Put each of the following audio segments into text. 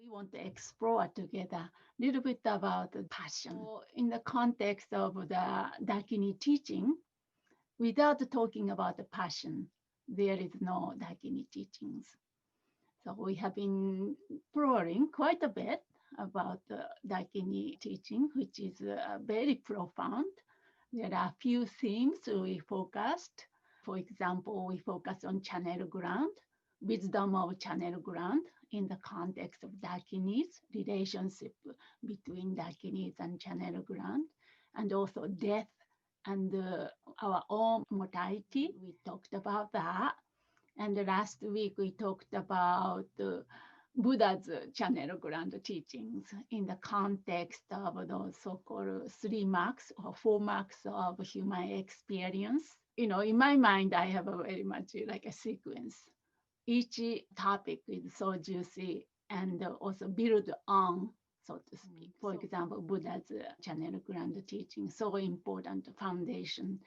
We want to explore together a little bit about the passion. So in the context of the Dakini teaching, without talking about the passion, there is no Dakini teachings. So we have been exploring quite a bit about the Dakini teaching, which is very profound. There are a few themes we focused. For example, we focus on channel ground, wisdom of channel ground in the context of Dakinis, relationship between Dakinis and channel ground, and also death and our own mortality. We talked about that. And last week we talked about Buddha's channel ground teachings in the context of those so-called 3 marks or 4 marks of human experience. In my mind, I have a very much like a sequence. Each topic is so juicy and also build on, so to speak. For example, Buddha's channel ground teaching, so important foundation.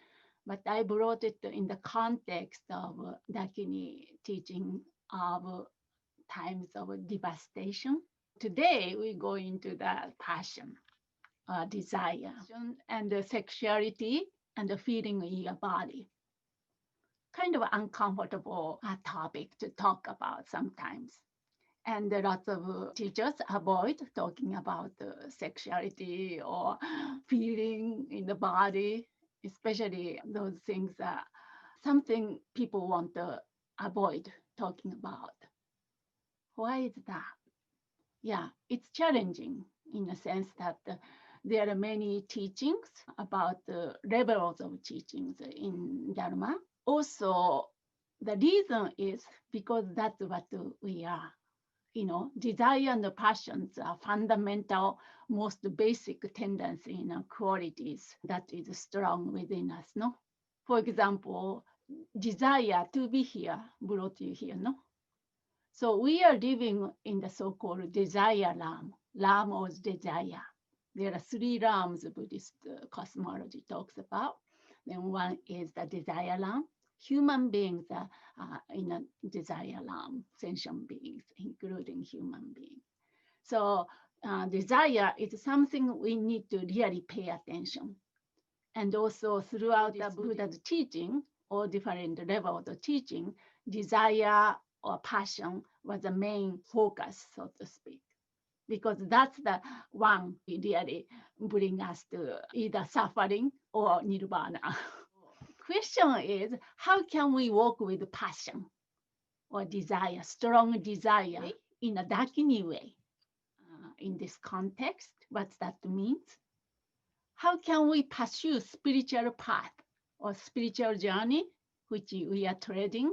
But I brought it in the context of Dakini teaching of times of devastation. Today, we go into the passion, desire, and the sexuality and the feeling in your body. Kind of uncomfortable topic to talk about sometimes. And lots of teachers avoid talking about sexuality or feeling in the body, especially those things that something people want to avoid talking about. Why is that? Yeah, it's challenging in the sense that there are many teachings about the levels of teachings in Dharma. Also, the reason is because that's what we are. Desire and passions are fundamental, most basic tendency in qualities that is strong within us, no? For example, desire to be here brought you here, no? So we are living in the so-called desire realm. Realm of desire. There are 3 realms Buddhist cosmology talks about. Then one is the desire realm. Human beings are in a desire realm, sentient beings, including human beings. So desire is something we need to really pay attention. And also throughout the Buddha's teaching, or different levels of teaching, desire or passion was the main focus, so to speak. Because that's the one really bring us to either suffering or nirvana. Question is, how can we work with passion or desire, strong desire in a Dakini way? In this context, what that means? How can we pursue spiritual path or spiritual journey, which we are treading,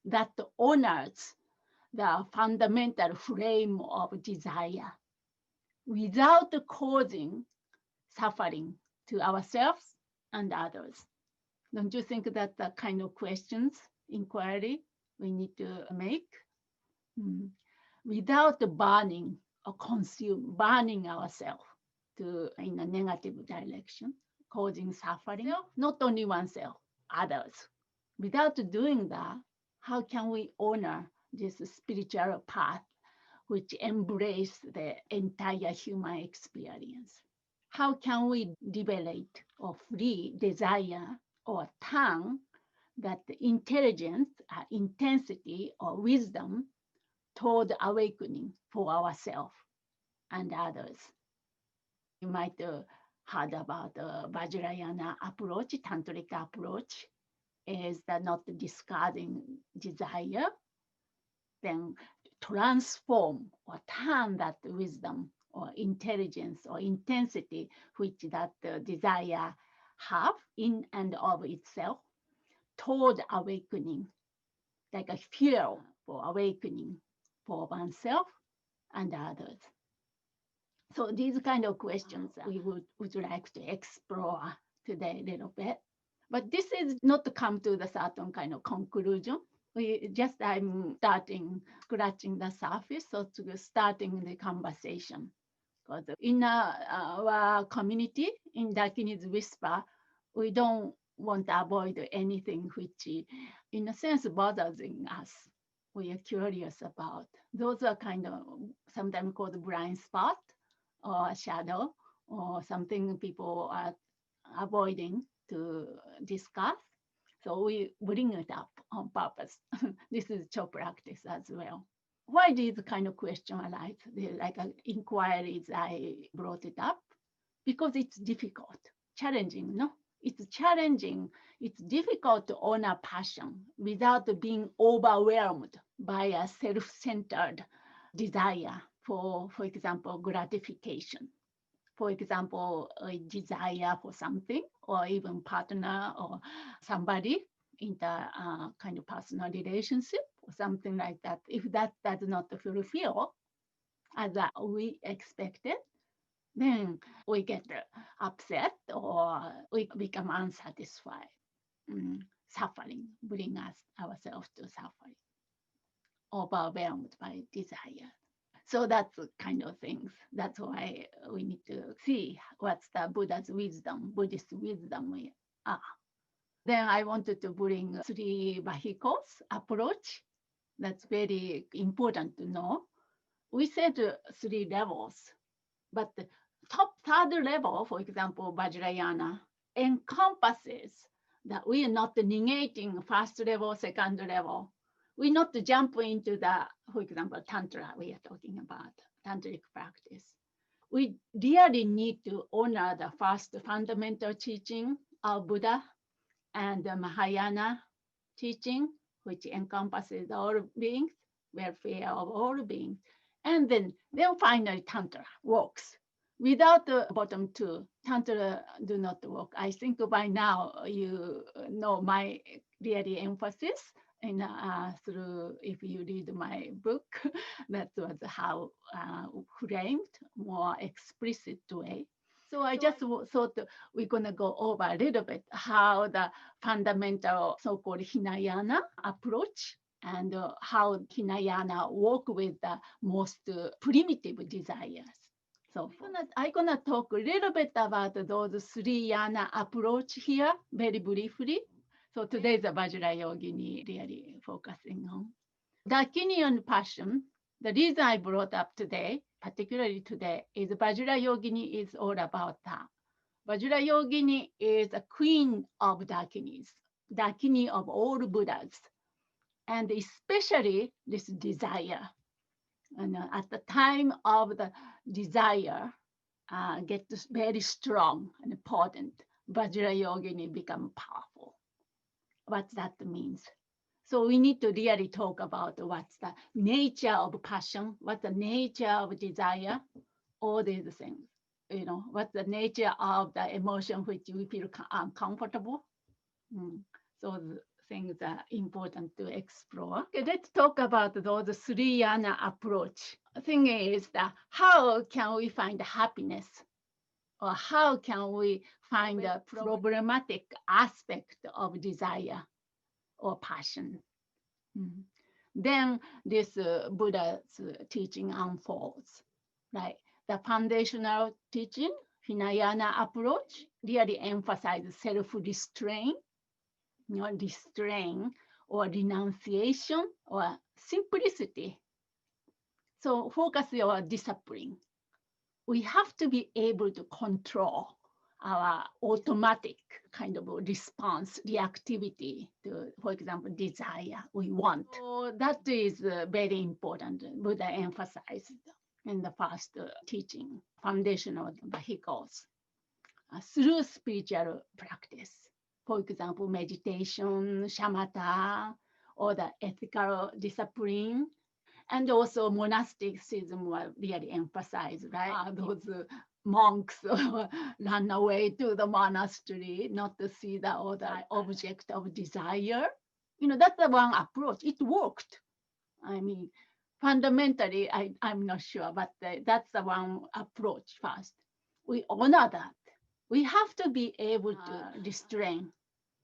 that honors the fundamental frame of desire without causing suffering to ourselves and others? Don't you think that the kind of questions, inquiry we need to make? Without burning or burning ourselves in a negative direction, causing suffering, not only oneself, others. Without doing that, how can we honor this spiritual path which embrace the entire human experience? How can we liberate or free desire or turn that intelligence, intensity, or wisdom toward awakening for ourselves and others? You might have heard about the Vajrayana approach, tantric approach, is that not discarding desire, then transform or turn that wisdom or intelligence or intensity which that desire have in and of itself toward awakening, like a fuel for awakening for oneself and others. So these kind of questions we would like to explore today a little bit. But this is not to come to the certain kind of conclusion. I'm scratching the surface, so to starting the conversation. Because in our community, in Dakini's Whisper, we don't want to avoid anything which, in a sense, bothers us. we are curious about. Those are kind of sometimes called blind spot or shadow or something people are avoiding to discuss. So we bring it up on purpose. This is Cho practice as well. Why these kind of question arise? They're like inquiries I brought it up because it's difficult, challenging, no? It's challenging. It's difficult to honor passion without being overwhelmed by a self-centered desire for example, gratification. For example, a desire for something, or even partner or somebody in the kind of personal relationship or something like that. If that does not fulfill as we expected, then we get upset or we become unsatisfied. Suffering, bring us ourselves to suffering, overwhelmed by desire. So that's the kind of things. That's why we need to see what's the Buddha's wisdom, Buddhist wisdom we are. Then I wanted to bring three vehicles approach. That's very important to know. We said three levels, but the top third level, for example, Vajrayana, encompasses that we are not negating first level, second level. We not jump into the, for example, Tantra we are talking about, Tantric practice. We really need to honor the first fundamental teaching of Buddha and the Mahayana teaching, which encompasses all beings, welfare of all beings. And then finally Tantra works. Without the bottom two, Tantra do not work. I think by now you know my really emphasis in through, if you read my book, that was how framed, more explicit way. So I just thought we're going to go over a little bit how the fundamental so-called Hinayana approach and how Hinayana work with the most primitive desires. So I'm gonna talk a little bit about those three yana approach here, very briefly. So today's the Vajrayogini really focusing on. Dakinian passion, the reason I brought up today, particularly today, is Vajrayogini is all about that. Vajrayogini is a queen of Dakinis, Dakini of all Buddhas, and especially this desire. And at the time of the desire, gets very strong and potent, Vajrayogini become powerful. What that means. So we need to really talk about what's the nature of passion, what's the nature of desire, all these things. You know, what's the nature of the emotion which we feel uncomfortable. So the things are important to explore. Okay, let's talk about those three yana approach. The thing is that how can we find happiness? Or how can we find a problematic aspect of desire or passion? Then this Buddha's teaching unfolds, right? The foundational teaching, Hinayana approach, really emphasizes self-restraint, restraint or renunciation or simplicity. So focus on discipline. We have to be able to control our automatic kind of response, reactivity to, for example, desire we want. So that is very important. Buddha emphasized in the first teaching, foundational vehicles through spiritual practice. For example, meditation, shamatha, or the ethical discipline. And also monasticism was really emphasized, right? Those monks run away to the monastery, not to see the other object of desire. You know, that's the one approach. It worked. I mean, fundamentally, I'm not sure, but that's the one approach first. We honor that. We have to be able to restrain.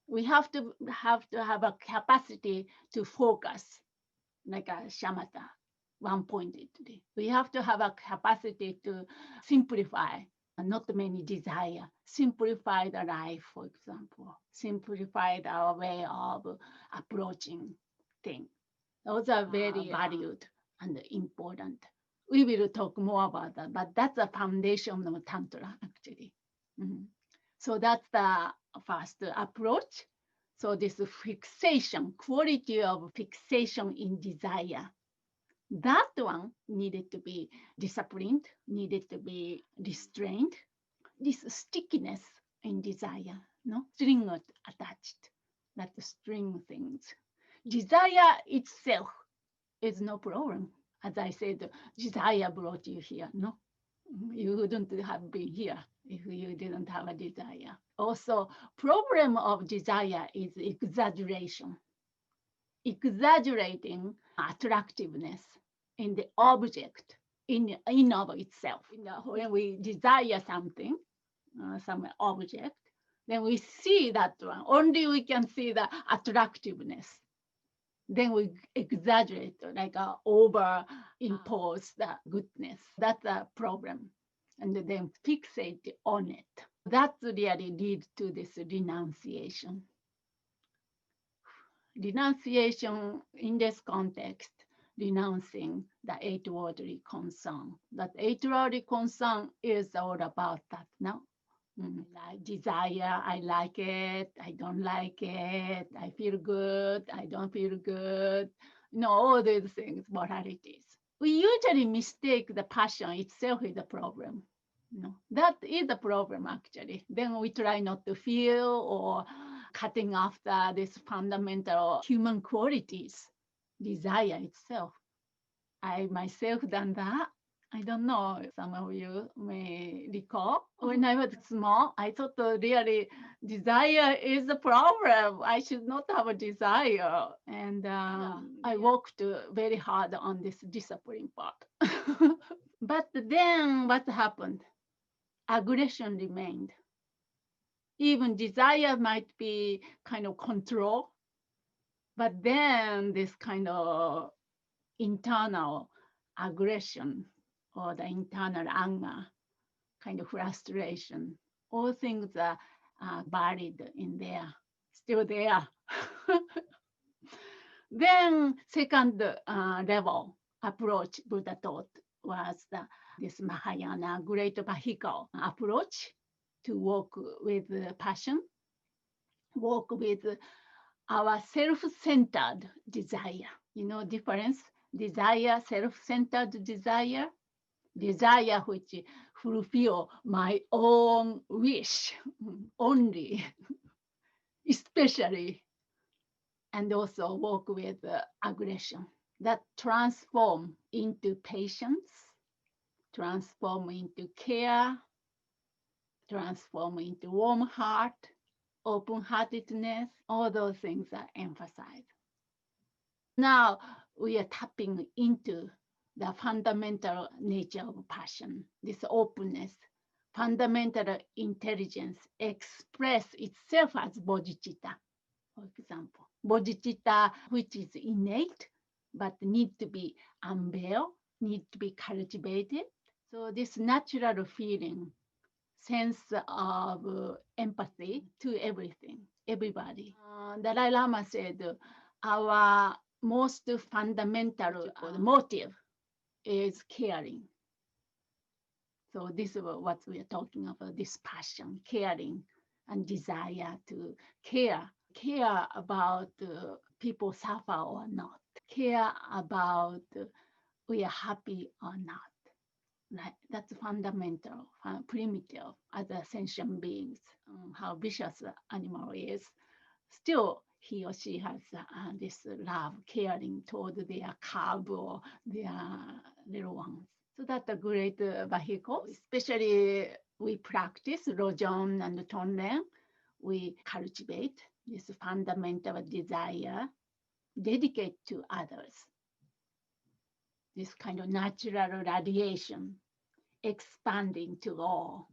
We have to have a capacity to focus, like a shamatha, one-pointedly. We have to have a capacity to simplify, not many desire, simplify the life, for example, simplify our way of approaching things. Those are very valued and important. We will talk more about that, but that's the foundation of Tantra, actually. Mhm. So that's the first approach. So this fixation, quality of fixation in desire, that one needed to be disciplined, needed to be restrained. This stickiness in desire, no string attached, that string things. Desire itself is no problem. As I said, desire brought you here. No, you wouldn't have been here if you didn't have a desire. Also, problem of desire is exaggeration. Exaggerating attractiveness in the object in of itself. When we desire something, some object, then we see that one. Only we can see the attractiveness. Then we exaggerate, like overimpose the goodness. That's a problem. And then fixate on it. That really leads to this renunciation. Renunciation in this context, renouncing the eight-worldly concern. That eight-worldly concern is all about that now. Like desire, I like it, I don't like it, I feel good, I don't feel good. All these things, moralities. We usually mistake the passion itself is a problem. That is a problem actually. Then we try not to feel or cutting off these fundamental human qualities, desire itself. I myself done that. I don't know, some of you may recall. When I was small, I thought really desire is a problem. I should not have a desire. And I worked very hard on this discipline part. But then what happened? Aggression remained. Even desire might be kind of control, but then this kind of internal aggression or the internal anger, kind of frustration, all things are buried in there, still there. Then second level approach Buddha taught was this Mahayana great vehicle approach to work with passion, work with our self-centered desire. Difference? Desire, self-centered desire, desire which fulfill my own wish only, especially, and also work with aggression that transform into patience, transform into care, transform into warm heart, open-heartedness. All those things are emphasized. Now we are tapping into the fundamental nature of passion, this openness, fundamental intelligence express itself as bodhicitta, for example. Bodhicitta, which is innate, but need to be unveiled, need to be cultivated. So this natural feeling, sense of empathy to everything, everybody. Dalai Lama said, our most fundamental motive is caring. So this is what we are talking about, this passion, caring, and desire to care about people suffer or not, care about we are happy or not. Right? That's fundamental, primitive as a sentient beings. How vicious the animal is, still he or she has this love, caring toward their cub or their little ones. So that's a great vehicle, especially we practice Lojong and Tonren. We cultivate this fundamental desire, dedicate to others. This kind of natural radiation expanding to all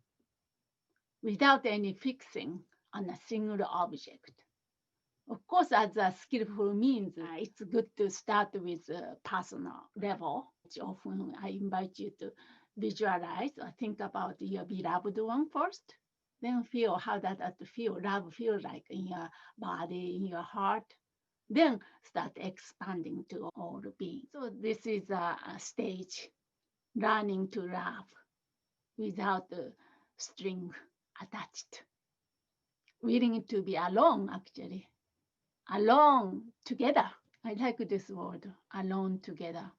without any fixing on a single object. Of course, as a skillful means, it's good to start with a personal level. Often I invite you to visualize or think about your beloved one first. Then feel how does that feel, love feel like in your body, in your heart. then start expanding to all beings. So this is a stage, learning to love without the string attached. Willing to be alone, actually. Alone together. I like this word, alone together.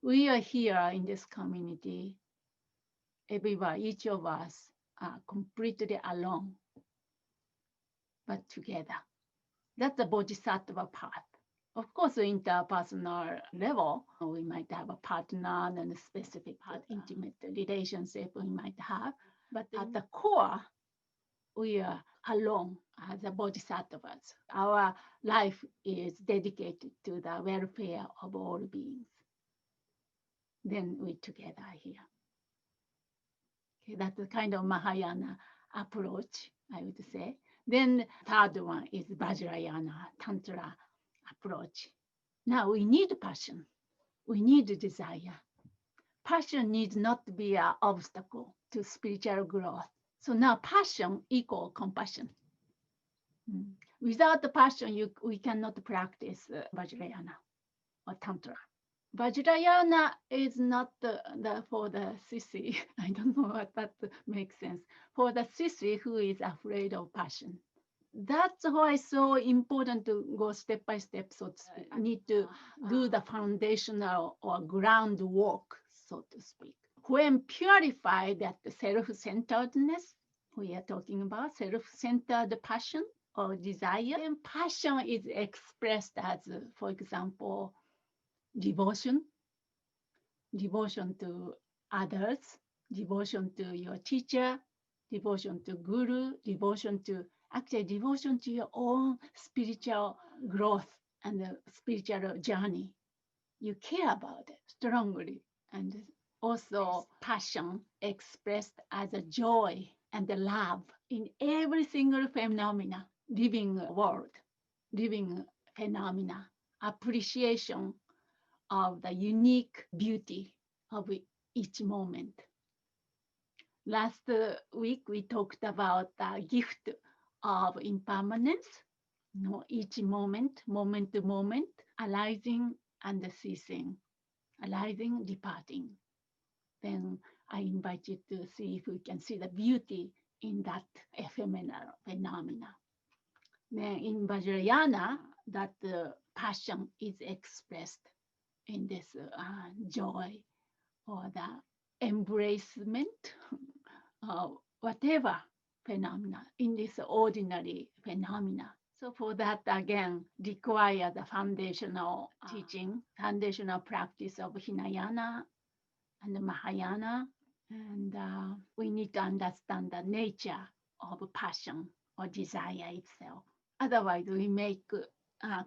We are here in this community. Everyone, each of us are completely alone, but together. That's the bodhisattva path. Of course, interpersonal level, we might have a partner and a specific intimate relationship we might have. But at the core, we are alone as a bodhisattvas. Our life is dedicated to the welfare of all beings. Then we together here. Okay, that's the kind of Mahayana approach, I would say. Then third one is Vajrayana Tantra approach. Now we need passion. We need desire. Passion needs not to be an obstacle to spiritual growth. So now passion equals compassion. Without the passion, we cannot practice Vajrayana or Tantra. Vajrayana is not for the sissy. I don't know what that makes sense. For the sissy who is afraid of passion. That's why it's so important to go step by step. So need to do the foundational or groundwork, so to speak. When purified at the self-centeredness, we are talking about self-centered passion or desire, and passion is expressed as, for example, devotion to others, devotion to your teacher, devotion to guru, devotion to your own spiritual growth and spiritual journey. You care about it strongly. And also passion expressed as a joy and a love in every single phenomena, living world, living phenomena, appreciation of the unique beauty of each moment. Last week, we talked about the gift of impermanence, each moment, moment to moment, arising and ceasing, arising, departing. Then I invite you to see if we can see the beauty in that ephemeral phenomena. Then in Vajrayana, that passion is expressed in this joy or the embracement of whatever phenomena in this ordinary phenomena. So for that, again, require the foundational teaching, foundational practice of Hinayana and Mahayana. And we need to understand the nature of passion or desire itself. Otherwise, we make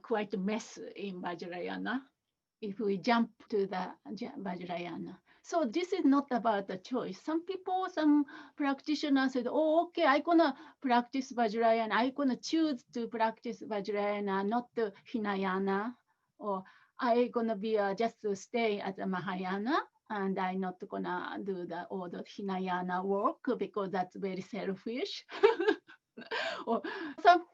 quite a mess in Vajrayana if we jump to the Vajrayana. So this is not about the choice. Some people, some practitioners said, oh, okay, I'm going to practice Vajrayana. I'm going to choose to practice Vajrayana, not the Hinayana. Or I'm going to be just to stay at the Mahayana. And I'm not going to do all the Hinayana work because that's very selfish. Or some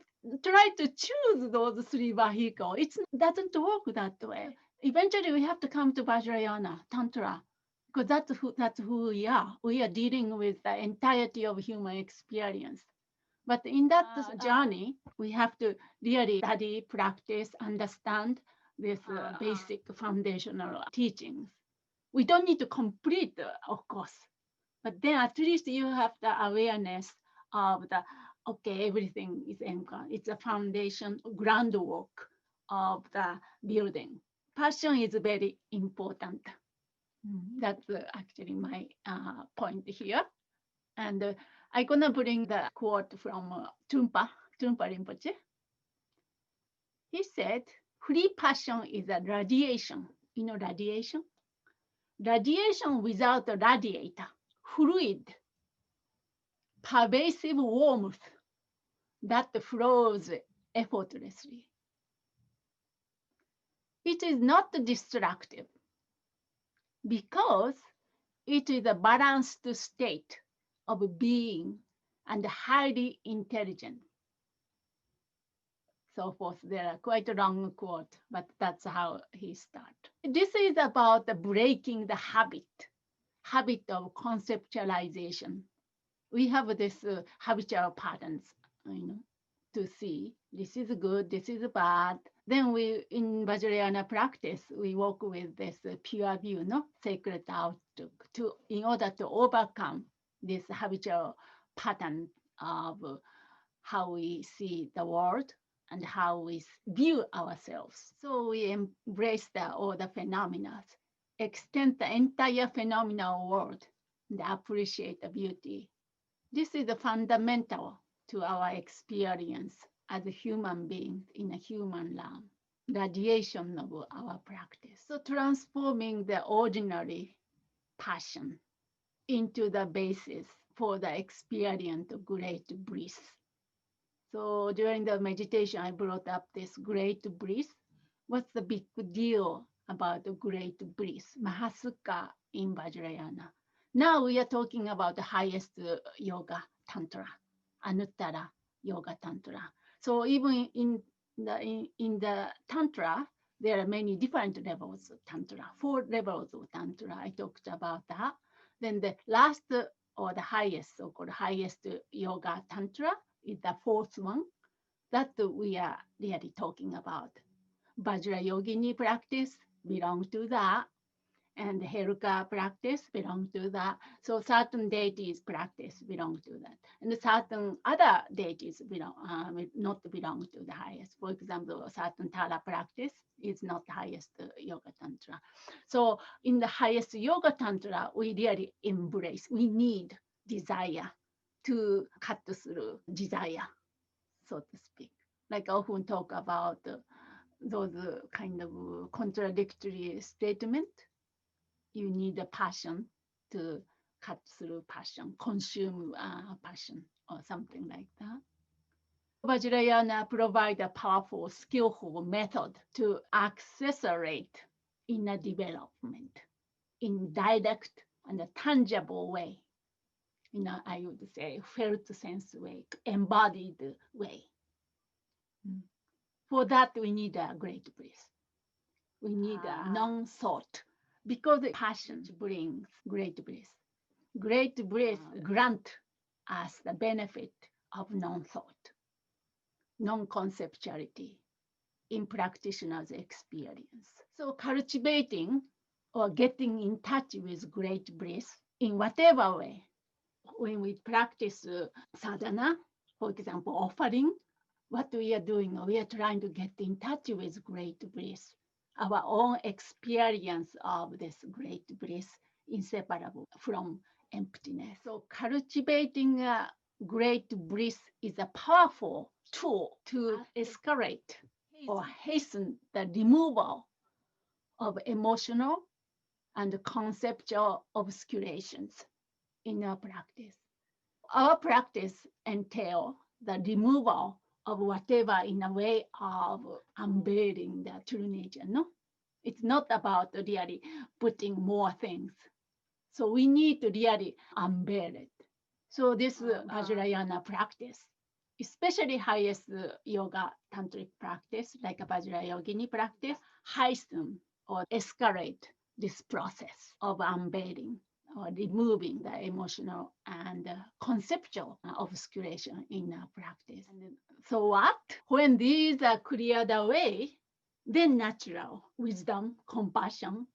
try to choose those three vehicles. It doesn't work that way. Eventually, we have to come to Vajrayana, Tantra, because that's who we are. We are dealing with the entirety of human experience. But in that journey, we have to really study, practice, understand this basic foundational teachings. We don't need to complete, of course, but then at least you have the awareness of the, okay, everything is it's a foundation, groundwork of the building. Passion is very important. That's actually my point here. And I'm gonna bring the quote from Trungpa Rinpoche. He said, free passion is a radiation. You know radiation? Radiation without a radiator, fluid, pervasive warmth that flows effortlessly. It is not destructive because it is a balanced state of being and highly intelligent. so forth. There are quite a long quote, but that's how he started. This is about breaking the habit of conceptualization. We have this habitual patterns, you know, to see this is good, this is bad. Then we, in Vajrayana practice, we work with this pure view, no sacred outlook, to in order to overcome this habitual pattern of how we see the world and how we view ourselves. So we embrace all the phenomena, extend the entire phenomenal world, and appreciate the beauty. This is the fundamental to our experience as a human being in a human realm, radiation of our practice. So transforming the ordinary passion into the basis for the experience of great bliss. So during the meditation, I brought up this great bliss. What's the big deal about the great bliss? Mahasukha in Vajrayana. Now we are talking about the highest yoga tantra, Anuttara yoga tantra. So even in the tantra, there are many different levels of tantra, 4 levels of tantra. I talked about that. Then the last or the highest, so-called highest yoga tantra is the 4th one that we are really talking about. Vajrayogini practice belong to that, and Heruka practice belong to that. So certain deities practice belong to that, and certain other deities not belong to the highest. For example, certain Tara practice is not the highest yoga tantra. So in the highest yoga tantra, we really embrace. We need desire to cut through desire, so to speak. Like I often talk about those kind of contradictory statement. You need a passion to cut through passion, consume passion, or something like that. Vajrayana provide a powerful, skillful method to accelerate inner development in direct and a tangible way. I would say felt sense way, embodied way. For that, we need a great bliss. We need a non-thought, because passion brings great bliss. Great bliss grant us the benefit of non-thought, non-conceptuality in practitioner's experience. So cultivating or getting in touch with great bliss in whatever way. When we practice sadhana, for example, offering, what we are doing, we are trying to get in touch with great bliss, our own experience of this great bliss, inseparable from emptiness. So cultivating great bliss is a powerful tool to escalate or hasten the removal of emotional and conceptual obscurations in our practice. Our practice entails the removal of whatever in a way of unveiling the true nature. No, it's not about really putting more things. So we need to really unveil it. So this Vajrayana practice, especially highest yoga tantric practice, like a Vajrayogini practice, hasten or escalate this process of unveiling or removing the emotional and conceptual obscuration in our practice. And so what? When these are cleared away, then natural wisdom, compassion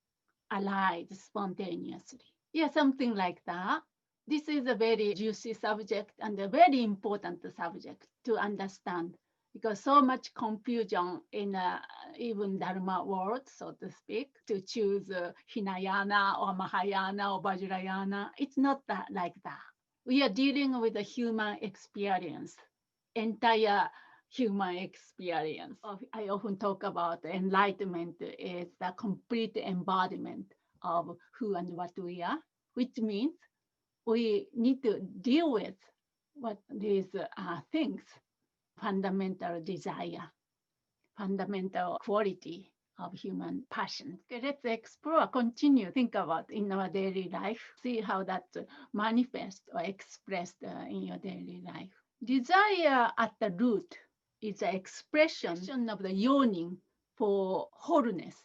arise spontaneously. Yeah, something like that. This is a very juicy subject and a very important subject to understand, because so much confusion in even Dharma world, so to speak, to choose Hinayana or Mahayana or Vajrayana. It's not like that. We are dealing with a human experience, entire human experience. I often talk about enlightenment is the complete embodiment of who and what we are, which means we need to deal with what these things, fundamental desire, fundamental quality of human passion. Okay, let's explore, continue, think about in our daily life, see how that manifests or expressed in your daily life. Desire at the root is an expression of the yearning for wholeness.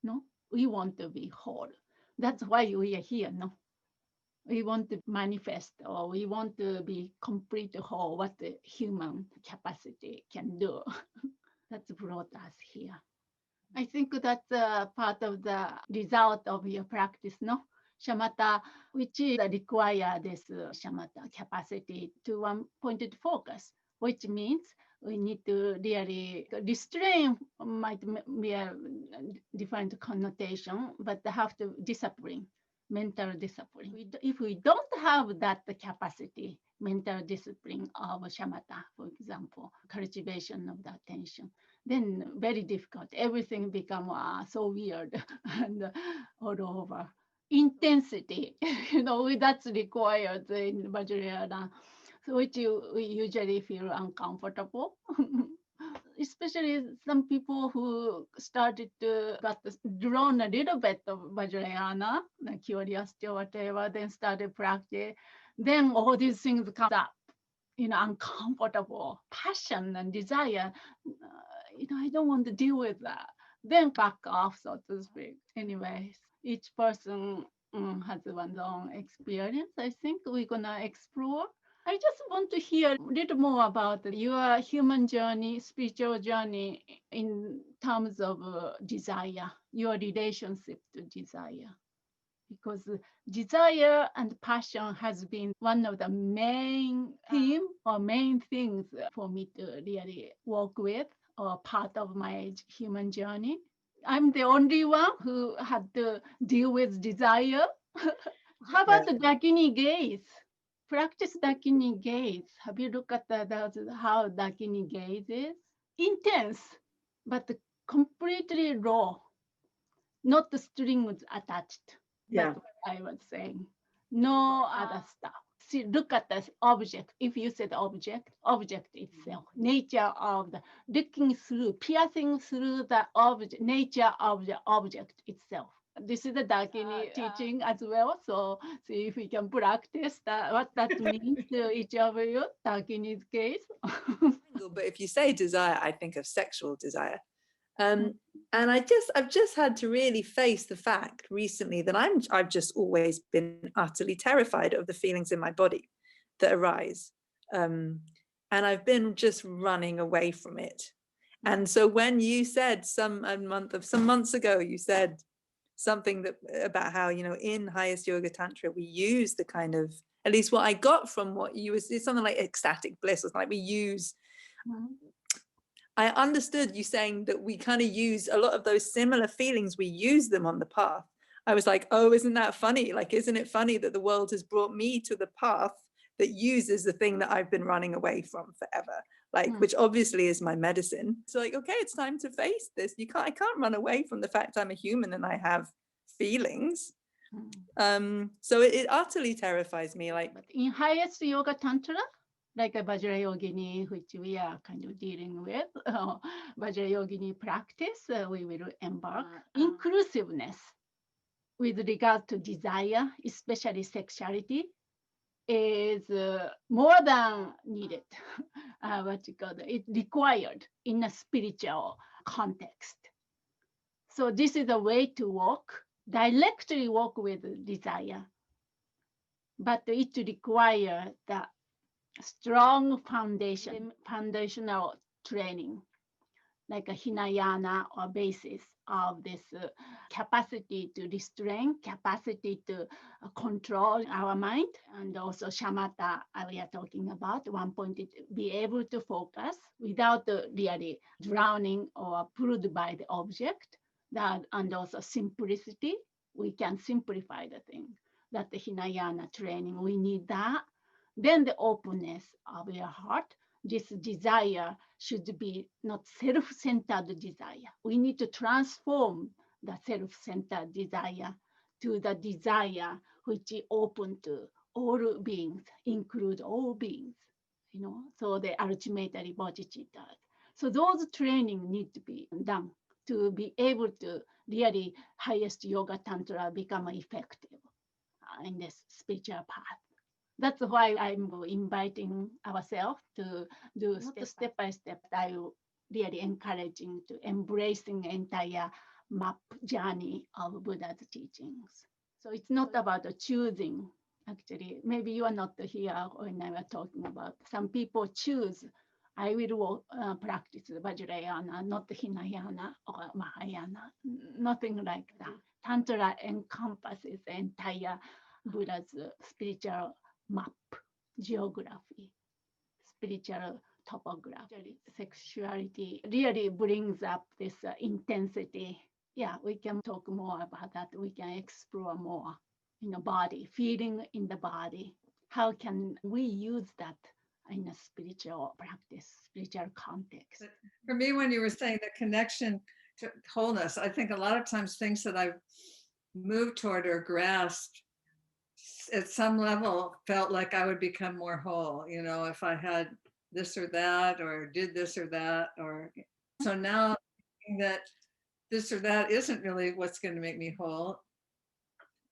No, we want to be whole. That's why we are here. No, we want to manifest, or we want to be complete whole. What the human capacity can do. That's brought us here. I think that's part of the result of your practice, no? Shamatha, which require this shamatha capacity to one pointed focus, which means we need to really restrain, might be a different connotation, but have to discipline, mental discipline. If we don't have that capacity, mental discipline of shamatha, for example, cultivation of the attention, then very difficult. Everything become so weird and all over. Intensity, that's required in Vajrayana, so which we usually feel uncomfortable. Especially some people who started to got drawn a little bit of Vajrayana, like curiosity or whatever, then started practice, then all these things come up, uncomfortable passion and desire. I don't want to deal with that. Then back off, so to speak. Anyways, each person has one's own experience. I think we're gonna explore. I just want to hear a little more about your human journey, spiritual journey in terms of desire, your relationship to desire. Because desire and passion has been one of the main theme or main things for me to really work with, or part of my human journey. I'm the only one who had to deal with desire. How about the Dakini gaze? Practice Dakini gaze. Have you looked at how Dakini gaze is? Intense, but completely raw, not the strings attached. Yeah. That's what I was saying. No other stuff. See, look at the object. If you said object itself, nature of the looking through, piercing through the object, nature of the object itself. This is the Dakini teaching as well. So see if we can practice that, what that means to each of you, Dakini's case. But if you say desire, I think of sexual desire. And I've just had to really face the fact recently that I've just always been utterly terrified of the feelings in my body that arise. And I've been just running away from it. And so when you said some months ago, you said something that about how, in highest yoga tantra, we use the kind of, at least what I got from what you was, it's something like ecstatic bliss, or something like we use. I understood you saying that we kind of use a lot of those similar feelings, we use them on the path. I was like, oh, isn't that funny? Like, isn't it funny that the world has brought me to the path that uses the thing that I've been running away from forever, like, which obviously is my medicine. So like, okay, it's time to face this. I can't run away from the fact I'm a human and I have feelings. So it utterly terrifies me. Like, but in highest yoga tantra, like a Vajrayogini, which we are kind of dealing with, Vajrayogini practice, we will embark inclusiveness with regard to desire, especially sexuality, is more than needed. It required in a spiritual context. So this is a way to walk, directly walk with desire, but it requires the strong foundational training, like a Hinayana or basis of this capacity to restrain, capacity to control our mind, and also shamatha we are talking about. One point is be able to focus without really drowning or pulled by the object. That, and also simplicity. We can simplify the thing. That the Hinayana training, we need that. Then the openness of your heart. This desire should be not self-centered desire. We need to transform the self-centered desire to the desire which is open to all beings, include all beings, so the ultimately bodhicitta. So those training need to be done to be able to really highest yoga tantra become effective in this spiritual path. That's why I'm inviting ourselves to do step by step. I really encouraging to embracing entire map journey of Buddha's teachings. So it's not about choosing. Actually, maybe you are not here when I was talking about. Some people choose. I will practice Vajrayana, not Hinayana or Mahayana. Nothing like that. Tantra encompasses the entire Buddha's spiritual map, geography, spiritual topography. Sexuality really brings up this intensity. Yeah, we can talk more about that. We can explore more in the body, feeling in the body. How can we use that in a spiritual practice, spiritual context? For me, when you were saying the connection to wholeness, I think a lot of times things that I've moved toward or grasped at some level felt like I would become more whole, if I had this or that or did this or that. Or so now that this or that isn't really what's going to make me whole,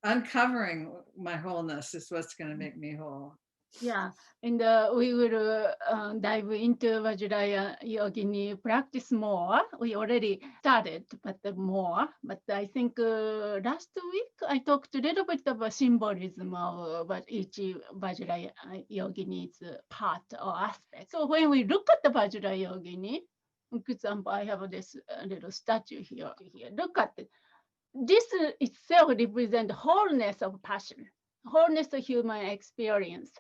uncovering my wholeness is what's going to make me whole. Yeah, and we will dive into Vajrayana Yogini practice more. We already started, but more. But I think last week I talked a little bit about symbolism of what each Vajrayana Yogini's part or aspect. So when we look at the Vajrayana Yogini, for example, I have this little statue here. Look at it. This itself represents wholeness of passion, wholeness of human experience.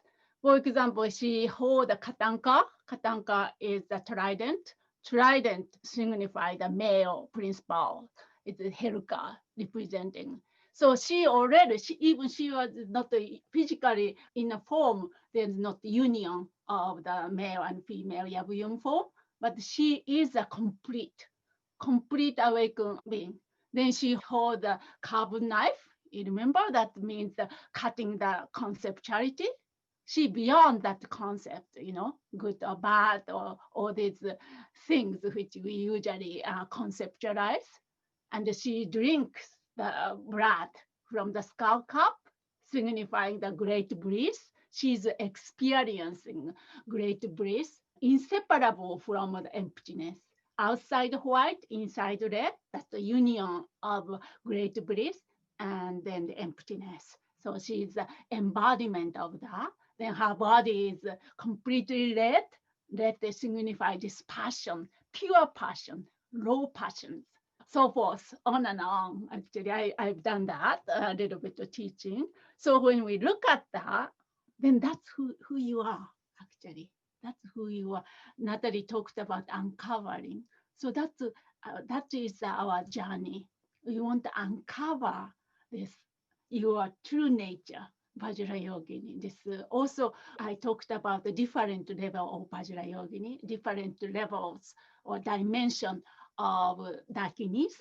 For example, she holds a katanka. Katanka is a trident. Trident signifies the male principle. It's a Heruka representing. So she even she was not physically in a form, there's not union of the male and female Yabuyun form, but she is a complete awakened being. Then she holds a carved knife. You remember that means cutting the conceptuality. She beyond that concept, good or bad or all these things which we usually conceptualize. And she drinks the blood from the skull cup, signifying the great bliss. She's experiencing great bliss, inseparable from the emptiness. Outside white, inside red, that's the union of great bliss and then the emptiness. So she's the embodiment of that. Then her body is completely red. Red signifies this passion, pure passion, low passions, so forth, on and on. Actually, I've done that, a little bit of teaching. So when we look at that, then that's who you are, actually. That's who you are. Natalie talked about uncovering. So that is our journey. We want to uncover this, your true nature. Vajrayogini. This also, I talked about the different level of Vajrayogini, different levels or dimension of Dakinis,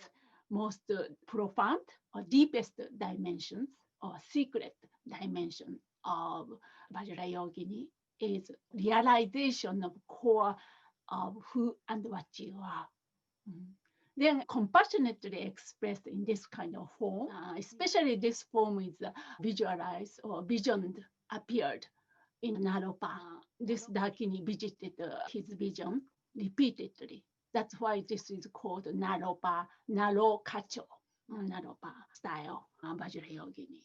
most profound or deepest dimensions or secret dimension of Vajrayogini is realization of core of who and what you are. Then compassionately expressed in this kind of form, especially this form is visualized or visioned, appeared in Naropa. This Dakini visited his vision repeatedly. That's why this is called Naropa, Naro Kacho, Naropa style Vajrayogini.